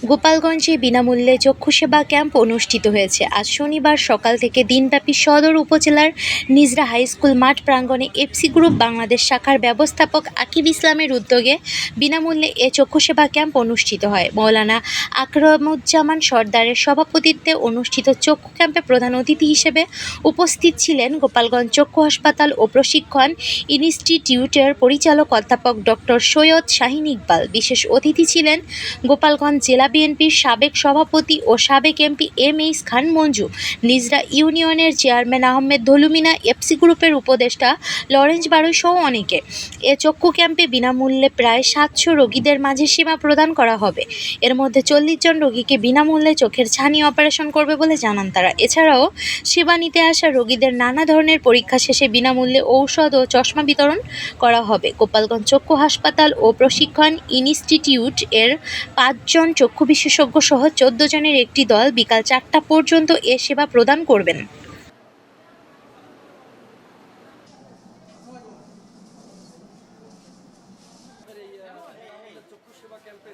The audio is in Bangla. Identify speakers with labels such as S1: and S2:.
S1: গোপালগঞ্জে বিনামূল্যে চক্ষুসেবা ক্যাম্প অনুষ্ঠিত হয়েছে। আজ শনিবার সকাল থেকে দিনব্যাপী সদর উপজেলার নিজরা হাইস্কুল মাঠ প্রাঙ্গণে এফসি গ্রুপ বাংলাদেশ শাখার ব্যবস্থাপক আকিব ইসলামের উদ্যোগে বিনামূল্যে এ চক্ষুসেবা ক্যাম্প অনুষ্ঠিত হয়। মৌলানা আকরামুজ্জামান সর্দারের সভাপতিত্বে অনুষ্ঠিত চক্ষু ক্যাম্পে প্রধান অতিথি হিসেবে উপস্থিত ছিলেন গোপালগঞ্জ চক্ষু হাসপাতাল ও প্রশিক্ষণ ইনস্টিটিউটের পরিচালক অধ্যাপক ডক্টর সৈয়দ শাহীন ইকবাল। বিশেষ অতিথি ছিলেন গোপালগঞ্জ জেলা বিএনপির সাবেক সভাপতি ও সাবেক এমপি এম.এইচ খান মঞ্জু, নিজরা ইউনিয়নের চেয়ারম্যান আহমেদ ধলুমিনা, এফসি গ্রুপের উপদেষ্টা লরেন্স বাড়ই সহ অনেকে। এ চক্ষু ক্যাম্পে বিনামূল্যে প্রায় ৭০০ রোগীদের মাঝে সেবা প্রদান করা হবে। এর মধ্যে ৪০ জন রোগীকে বিনামূল্যে চোখের ছানি অপারেশন করবে বলে জানান তারা। এছাড়াও সেবা নিতে আসা রোগীদের নানা ধরনের পরীক্ষা শেষে বিনামূল্যে ঔষধ ও চশমা বিতরণ করা হবে। গোপালগঞ্জ চক্ষু হাসপাতাল ও প্রশিক্ষণ ইনস্টিটিউট এর ৫ জন চক্ষু বিশেষজ্ঞ সহ ১৪ জনের একটি দল বিকাল ৪টা পর্যন্ত এ সেবা প্রদান করবেন।
S2: চক্ষু সেবা ক্যাম্পে